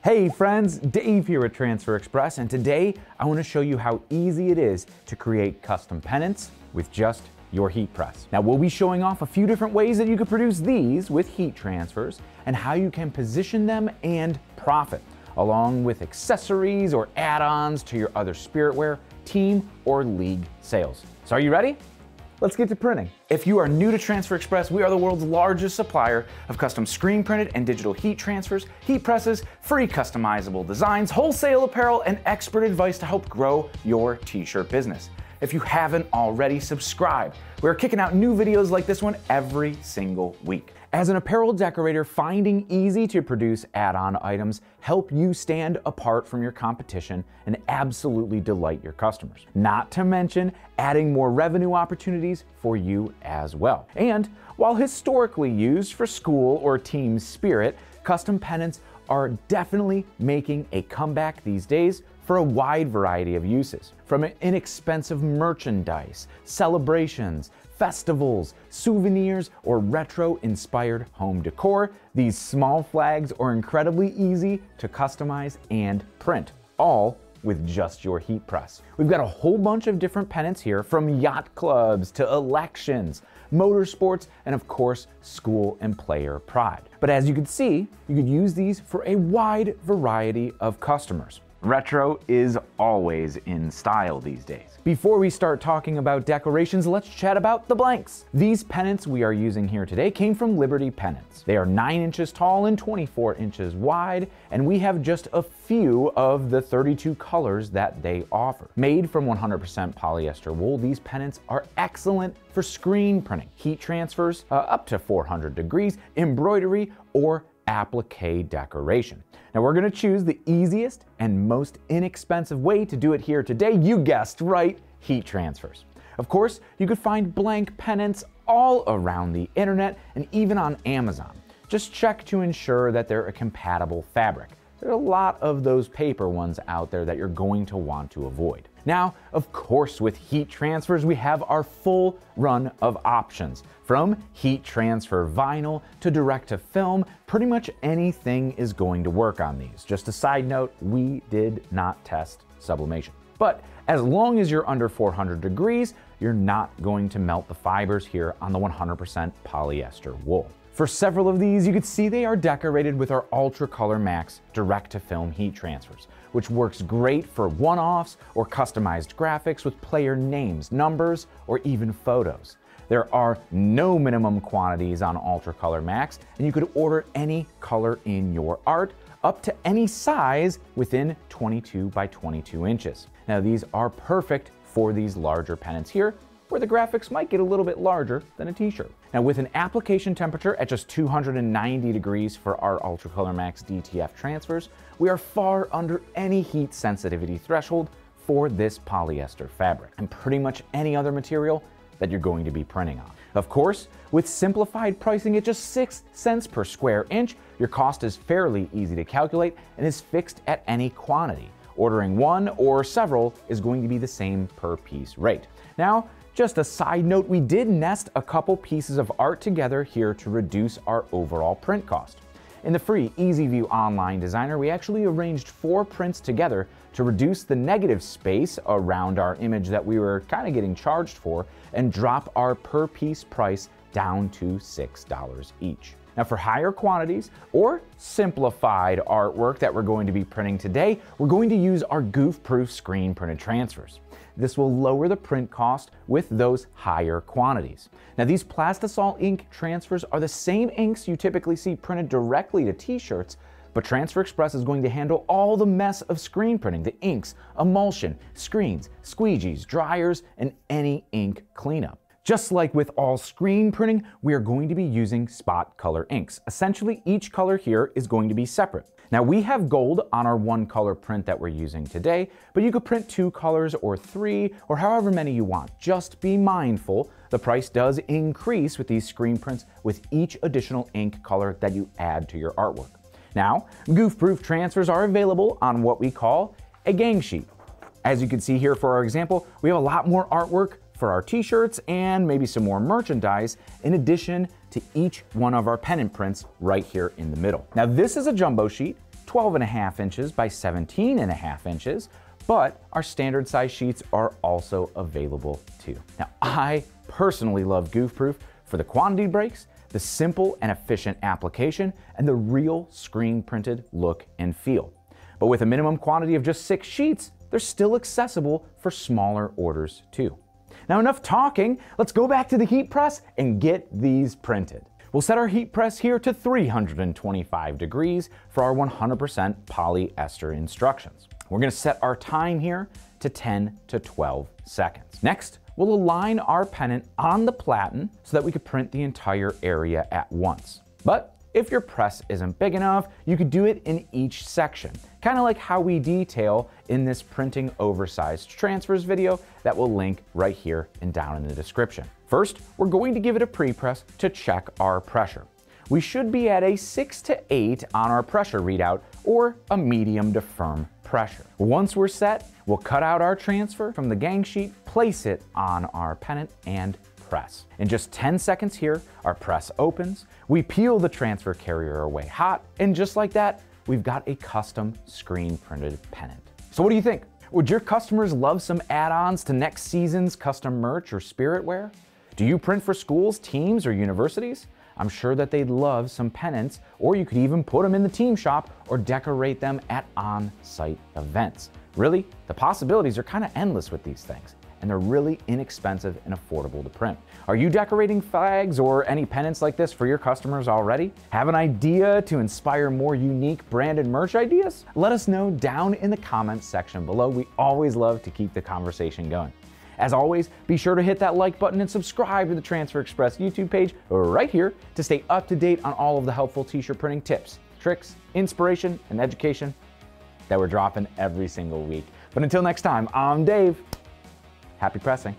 Hey friends, Dave here at Transfer Express, and today I want to show you how easy it is to create custom pennants with just your heat press. Now we'll be showing off a few different ways that you can produce these with heat transfers and how you can position them and profit, along with accessories or add-ons to your other spiritwear, team, or league sales. So are you ready? Let's get to printing. If you are new to Transfer Express, we are the world's largest supplier of custom screen printed and digital heat transfers, heat presses, free customizable designs, wholesale apparel, and expert advice to help grow your t-shirt business. If you haven't already, subscribe. We're kicking out new videos like this one every single week. As an apparel decorator, finding easy to produce add-on items help you stand apart from your competition and absolutely delight your customers. Not to mention adding more revenue opportunities for you as well. And while historically used for school or team spirit, custom pennants are definitely making a comeback these days for a wide variety of uses. From inexpensive merchandise, celebrations, festivals, souvenirs, or retro-inspired home decor, these small flags are incredibly easy to customize and print, all with just your heat press. We've got a whole bunch of different pennants here, from yacht clubs to elections, motorsports, and of course, school and player pride. But as you can see, you could use these for a wide variety of customers. Retro is always in style these days. Before we start talking about decorations, let's chat about the blanks. These pennants we are using here today came from Liberty Pennants. They are 9 inches tall and 24 inches wide, and we have just a few of the 32 colors that they offer. Made from 100% polyester wool, these pennants are excellent for screen printing, heat transfers up to 400 degrees, embroidery, or applique decoration. Now we're going to choose the easiest and most inexpensive way to do it here today. You guessed right, heat transfers. Of course, you could find blank pennants all around the internet and even on Amazon. Just check to ensure that they're a compatible fabric. There are a lot of those paper ones out there that you're going to want to avoid. Now, of course, with heat transfers, we have our full run of options. From heat transfer vinyl to direct to film, pretty much anything is going to work on these. Just a side note, we did not test sublimation. But as long as you're under 400 degrees, you're not going to melt the fibers here on the 100% polyester wool. For several of these, you can see they are decorated with our Ultra Color Max direct-to-film heat transfers, which works great for one-offs or customized graphics with player names, numbers, or even photos. There are no minimum quantities on Ultra Color Max, and you could order any color in your art up to any size within 22 by 22 inches. Now these are perfect for these larger pennants here, where the graphics might get a little bit larger than a t-shirt. Now with an application temperature at just 290 degrees for our Ultra Color Max DTF transfers, we are far under any heat sensitivity threshold for this polyester fabric and pretty much any other material that you're going to be printing on. Of course, with simplified pricing at just 6 cents per square inch, your cost is fairly easy to calculate and is fixed at any quantity. Ordering one or several is going to be the same per piece rate. Now, just a side note, we did nest a couple pieces of art together here to reduce our overall print cost. In the free EasyView Online Designer, we actually arranged 4 prints together to reduce the negative space around our image that we were kind of getting charged for and drop our per piece price down to $6 each. Now for higher quantities or simplified artwork that we're going to be printing today, we're going to use our Goof-proof screen printed transfers. This will lower the print cost with those higher quantities. Now these Plastisol ink transfers are the same inks you typically see printed directly to t-shirts, but Transfer Express is going to handle all the mess of screen printing, the inks, emulsion, screens, squeegees, dryers, and any ink cleanup. Just like with all screen printing, we are going to be using spot color inks. Essentially, each color here is going to be separate. Now we have gold on our 1 color print that we're using today, but you could print 2 colors or 3 or however many you want. Just be mindful, the price does increase with these screen prints with each additional ink color that you add to your artwork. Now, Goof-proof transfers are available on what we call a gang sheet. As you can see here for our example, we have a lot more artwork for our t-shirts and maybe some more merchandise in addition to each one of our pennant prints right here in the middle. Now this is a jumbo sheet. 12.5 inches by 17.5 inches, but our standard size sheets are also available too. Now, I personally love Goof Proof for the quantity breaks, the simple and efficient application, and the real screen printed look and feel. But with a minimum quantity of just 6 sheets, they're still accessible for smaller orders too. Now, enough talking, let's go back to the heat press and get these printed. We'll set our heat press here to 325 degrees for our 100% polyester instructions. We're gonna set our time here to 10 to 12 seconds. Next, we'll align our pennant on the platen so that we could print the entire area at once. But if your press isn't big enough, you could do it in each section, kind of like how we detail in this printing oversized transfers video that we'll link right here and down in the description. First, we're going to give it a pre-press to check our pressure. We should be at a 6 to 8 on our pressure readout, or a medium to firm pressure. Once we're set, we'll cut out our transfer from the gang sheet, place it on our pennant, and press. In just 10 seconds here, our press opens, we peel the transfer carrier away hot, and just like that, we've got a custom screen printed pennant. So what do you think? Would your customers love some add-ons to next season's custom merch or spirit wear? Do you print for schools, teams, or universities? I'm sure that they'd love some pennants, or you could even put them in the team shop or decorate them at on-site events. Really, the possibilities are kind of endless with these things, and they're really inexpensive and affordable to print. Are you decorating flags or any pennants like this for your customers already? Have an idea to inspire more unique branded merch ideas? Let us know down in the comments section below. We always love to keep the conversation going. As always, be sure to hit that like button and subscribe to the Transfer Express YouTube page right here to stay up to date on all of the helpful t-shirt printing tips, tricks, inspiration, and education that we're dropping every single week. But until next time, I'm Dave. Happy pressing.